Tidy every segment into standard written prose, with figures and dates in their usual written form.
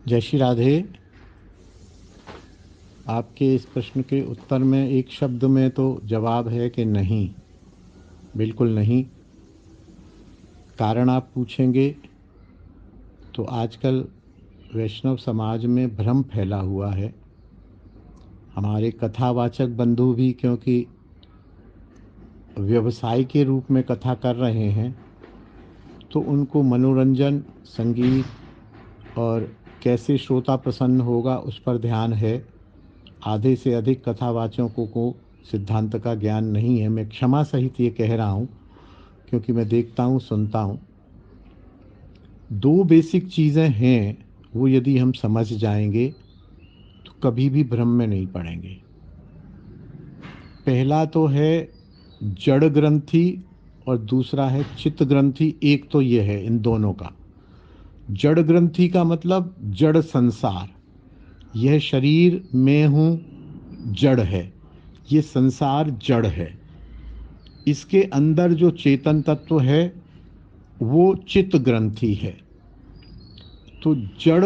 जय श्री राधे। आपके इस प्रश्न के उत्तर में एक शब्द में तो जवाब है कि नहीं, बिल्कुल नहीं। कारण आप पूछेंगे तो आजकल वैष्णव समाज में भ्रम फैला हुआ है। हमारे कथावाचक बंधु भी क्योंकि व्यवसाय के रूप में कथा कर रहे हैं, तो उनको मनोरंजन, संगीत और कैसे श्रोता प्रसन्न होगा उस पर ध्यान है। आधे से अधिक कथावाचकों को सिद्धांत का ज्ञान नहीं है। मैं क्षमा सहित ये कह रहा हूँ क्योंकि मैं देखता हूँ, सुनता हूँ। दो बेसिक चीज़ें हैं, वो यदि हम समझ जाएंगे तो कभी भी भ्रम में नहीं पड़ेंगे। पहला तो है जड़ ग्रंथि और दूसरा है चित्त ग्रंथि। एक तो ये है इन दोनों का। जड़ ग्रंथि का मतलब जड़ संसार। यह शरीर मैं हूँ, जड़ है। ये संसार जड़ है। इसके अंदर जो चेतन तत्व है वो चित्त ग्रंथि है। तो जड़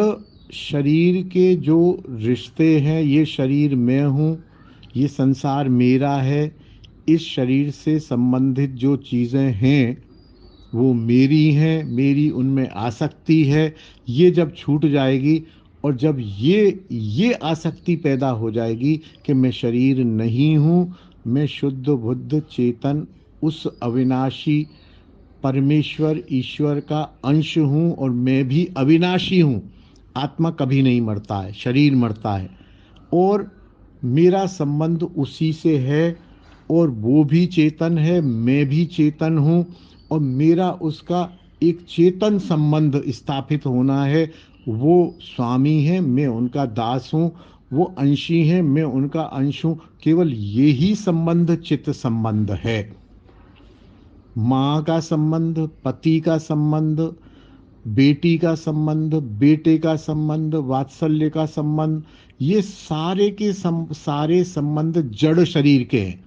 शरीर के जो रिश्ते हैं, ये शरीर मैं हूँ, ये संसार मेरा है, इस शरीर से संबंधित जो चीज़ें हैं वो मेरी हैं, मेरी उनमें आसक्ति है। ये जब छूट जाएगी और जब ये आसक्ति पैदा हो जाएगी कि मैं शरीर नहीं हूँ, मैं शुद्ध बुद्ध चेतन उस अविनाशी परमेश्वर ईश्वर का अंश हूँ और मैं भी अविनाशी हूँ। आत्मा कभी नहीं मरता है, शरीर मरता है। और मेरा संबंध उसी से है और वो भी चेतन है, मैं भी चेतन हूँ। और मेरा उसका एक चेतन संबंध स्थापित होना है। वो स्वामी है, मैं उनका दास हूँ। वो अंशी हैं, मैं उनका अंश हूँ। केवल यही संबंध चित्त संबंध है। माँ का संबंध, पति का संबंध, बेटी का संबंध, बेटे का संबंध, वात्सल्य का संबंध, ये सारे के सारे संबंध जड़ शरीर के हैं।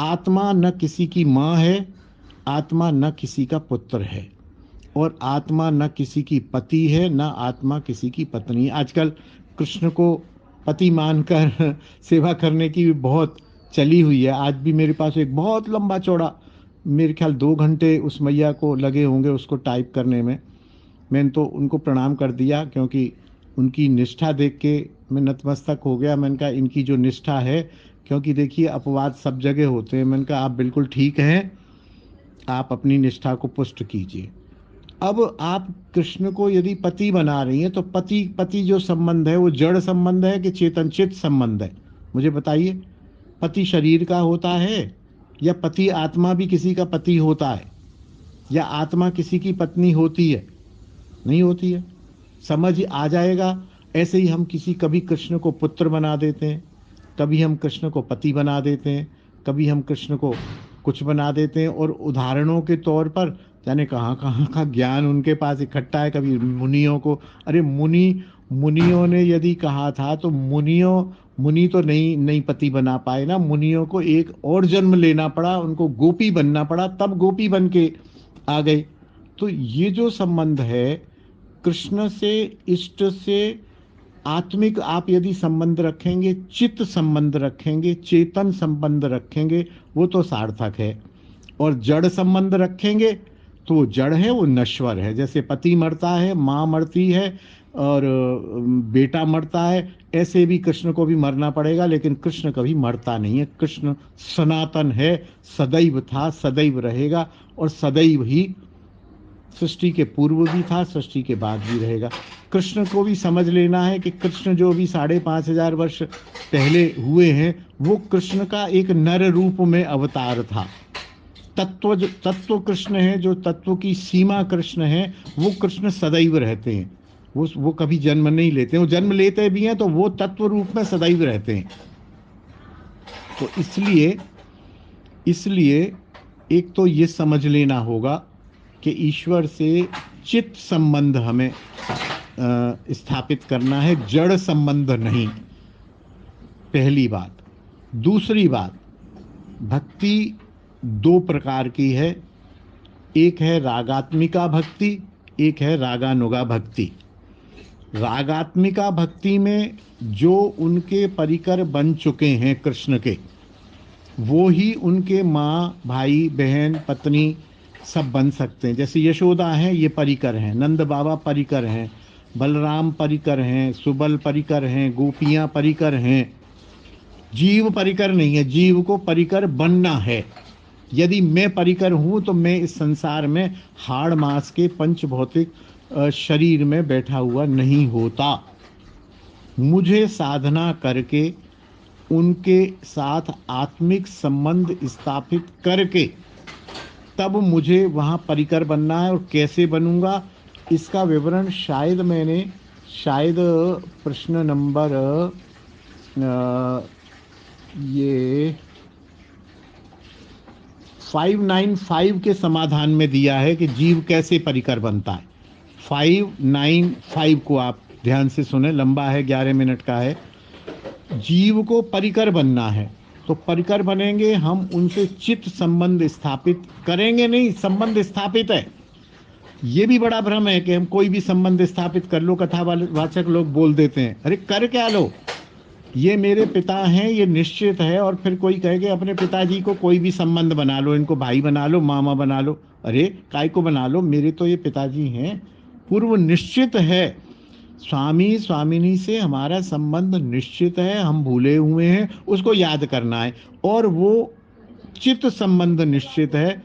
आत्मा न किसी की माँ है, आत्मा न किसी का पुत्र है, और आत्मा न किसी की पति है, न आत्मा किसी की पत्नी। आजकल कृष्ण को पति मानकर सेवा करने की भी बहुत चली हुई है। आज भी मेरे पास एक बहुत लंबा चौड़ा, मेरे ख्याल 2 घंटे उस मैया को लगे होंगे उसको टाइप करने में। मैंने तो उनको प्रणाम कर दिया क्योंकि उनकी निष्ठा देख के मैं नतमस्तक हो गया। मैंने कहा इनकी जो निष्ठा है, क्योंकि देखिए अपवाद सब जगह होते हैं। मैंने कहा आप बिल्कुल ठीक हैं, आप अपनी निष्ठा को पुष्ट कीजिए। अब आप कृष्ण को यदि पति बना रही हैं तो पति पति जो संबंध है वो जड़ संबंध है कि चेतन चित संबंध है? मुझे बताइए। पति शरीर का होता है या पति आत्मा भी किसी का पति होता है, या आत्मा किसी की पत्नी होती है? नहीं होती है। समझ आ जाएगा। ऐसे ही हम किसी कभी कृष्ण को पुत्र बना देते हैं, कभी हम कृष्ण को पति बना देते हैं, कभी हम कृष्ण को कुछ बना देते हैं। और उदाहरणों के तौर पर जाने कहाँ कहाँ का ज्ञान उनके पास इकट्ठा है। कभी मुनियों को, अरे मुनियों ने यदि कहा था तो मुनि तो नहीं नहीं पति बना पाए ना। मुनियों को एक और जन्म लेना पड़ा, उनको गोपी बनना पड़ा, तब गोपी बन के आ गए। तो ये जो संबंध है कृष्ण से, इष्ट से, आत्मिक आप यदि संबंध रखेंगे, चित्त संबंध रखेंगे, चेतन संबंध रखेंगे, वो तो सार्थक है। और जड़ संबंध रखेंगे तो वो जड़ है, वो नश्वर है। जैसे पति मरता है, माँ मरती है, और बेटा मरता है, ऐसे भी कृष्ण को भी मरना पड़ेगा। लेकिन कृष्ण कभी मरता नहीं है। कृष्ण सनातन है, सदैव था, सदैव रहेगा, और सदैव ही सृष्टि के पूर्व भी था, सृष्टि के बाद भी रहेगा। कृष्ण को भी समझ लेना है कि कृष्ण जो भी 5,500 वर्ष पहले हुए हैं, वो कृष्ण का एक नर रूप में अवतार था। तत्व कृष्ण है, जो तत्व की सीमा कृष्ण है, वो कृष्ण सदैव रहते हैं। वो कभी जन्म नहीं लेते। वो जन्म लेते भी हैं तो वो तत्व रूप में सदैव रहते हैं। तो इसलिए इसलिए एक तो ये समझ लेना होगा कि ईश्वर से चित्त संबंध हमें स्थापित करना है, जड़ संबंध नहीं। पहली बात। दूसरी बात, भक्ति दो प्रकार की है। एक है रागात्मिका भक्ति, एक है रागानुगा भक्ति। रागात्मिका भक्ति में जो उनके परिकर बन चुके हैं कृष्ण के, वो ही उनके माँ, भाई, बहन, पत्नी सब बन सकते हैं। जैसे यशोदा हैं, ये परिकर हैं, नंद बाबा परिकर हैं, बलराम परिकर हैं, सुबल परिकर हैं, गोपियाँ परिकर हैं। जीव परिकर नहीं है, जीव को परिकर बनना है। यदि मैं परिकर हूँ तो मैं इस संसार में हाड़ मांस के पंच भौतिक शरीर में बैठा हुआ नहीं होता। मुझे साधना करके उनके साथ आत्मिक संबंध स्थापित करके तब मुझे वहाँ परिकर बनना है। और कैसे बनूंगा इसका विवरण शायद प्रश्न नंबर ये 595 के समाधान में दिया है कि जीव कैसे परिकर बनता है। 595 को आप ध्यान से सुने, लंबा है, 11 मिनट का है। जीव को परिकर बनना है तो परिकर बनेंगे हम, उनसे चित्त संबंध स्थापित करेंगे। नहीं, संबंध स्थापित है। ये भी बड़ा भ्रम है कि हम कोई भी संबंध स्थापित कर लो। कथावाचक लोग बोल देते हैं, अरे कर क्या लो, ये मेरे पिता हैं, ये निश्चित है। और फिर कोई कहेगा अपने पिताजी को कोई भी संबंध बना लो, इनको भाई बना लो, मामा बना लो। अरे काय को बना लो, मेरे तो ये पिताजी हैं, पूर्व निश्चित है। स्वामी स्वामिनी से हमारा संबंध निश्चित है, हम भूले हुए हैं, उसको याद करना है। और वो चित्त संबंध निश्चित है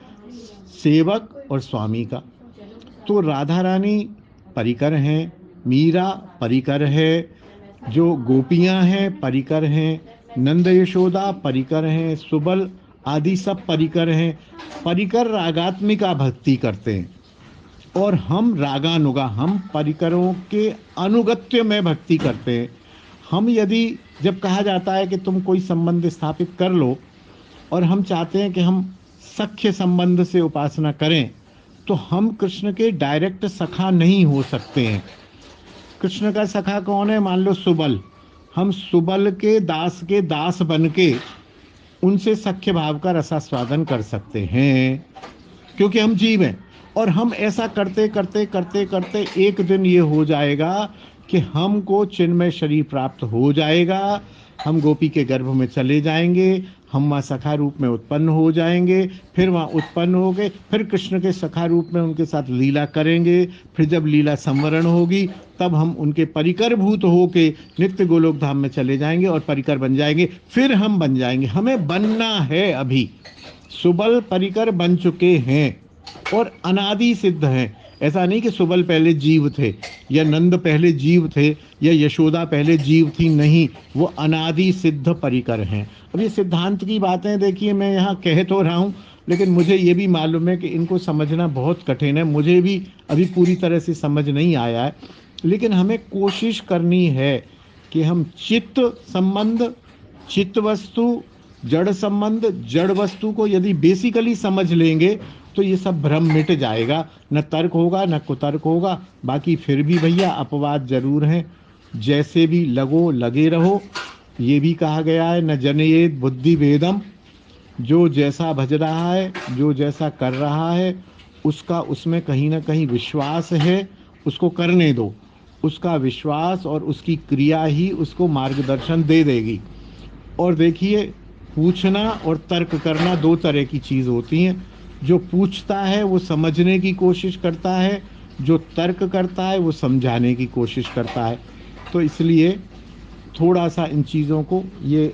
सेवक और स्वामी का। तो राधा रानी परिकर हैं, मीरा परिकर है, जो गोपियां हैं परिकर हैं, नंद यशोदा परिकर हैं, सुबल आदि सब परिकर हैं। परिकर रागात्मिका भक्ति करते हैं और हम रागानुगा, हम परिकरों के अनुगत्य में भक्ति करते हैं। हम यदि जब कहा जाता है कि तुम कोई संबंध स्थापित कर लो और हम चाहते हैं कि हम सख्य संबंध से उपासना करें, तो हम कृष्ण के डायरेक्ट सखा नहीं हो सकते हैं। कृष्ण का सखा कौन है? मान लो सुबल, हम सुबल के दास बन के उनसे सख्य भाव का रसास्वादन कर सकते हैं, क्योंकि हम जीव हैं। और हम ऐसा करते करते करते करते एक दिन ये हो जाएगा कि हमको चिन्मय शरीर प्राप्त हो जाएगा, हम गोपी के गर्भ में चले जाएंगे, हम वहाँ सखा रूप में उत्पन्न हो जाएंगे। फिर वहाँ उत्पन्न हो गए, फिर कृष्ण के सखा रूप में उनके साथ लीला करेंगे। फिर जब लीला संवरण होगी तब हम उनके परिकर भूत होके नित्य गोलोक धाम में चले जाएंगे और परिकर बन जाएंगे। फिर हम बन जाएंगे, हमें बनना है। अभी सुबल परिकर बन चुके हैं और अनादि सिद्ध हैं। ऐसा नहीं कि सुबल पहले जीव थे या नंद पहले जीव थे या यशोदा पहले जीव थी, नहीं, वो अनादि सिद्ध परिकर हैं। अब ये सिद्धांत की बातें देखिए, मैं यहाँ कह तो रहा हूँ, लेकिन मुझे ये भी मालूम है कि इनको समझना बहुत कठिन है। मुझे भी अभी पूरी तरह से समझ नहीं आया है, लेकिन हमें कोशिश करनी है कि हम चित्त संबंध, चित्त वस्तु, जड़ संबंध, जड़ वस्तु को यदि बेसिकली समझ लेंगे तो ये सब भ्रम मिट जाएगा। न तर्क होगा न कुतर्क होगा। बाकी फिर भी भैया अपवाद जरूर हैं, जैसे भी लगो लगे रहो। ये भी कहा गया है, न जनयेत बुद्धि भेदम, जो जैसा भज रहा है, जो जैसा कर रहा है, उसका उसमें कहीं ना कहीं विश्वास है, उसको करने दो। उसका विश्वास और उसकी क्रिया ही उसको मार्गदर्शन दे देगी। और देखिए, पूछना और तर्क करना दो तरह की चीज़ होती हैं। जो पूछता है वो समझने की कोशिश करता है, जो तर्क करता है वो समझाने की कोशिश करता है। तो इसलिए थोड़ा सा इन चीज़ों को, ये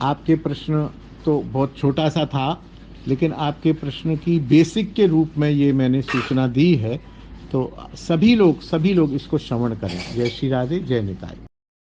आपके प्रश्न तो बहुत छोटा सा था, लेकिन आपके प्रश्न की बेसिक के रूप में ये मैंने सूचना दी है। तो सभी लोग इसको श्रवण करें। जय श्री राधे, जय निताई।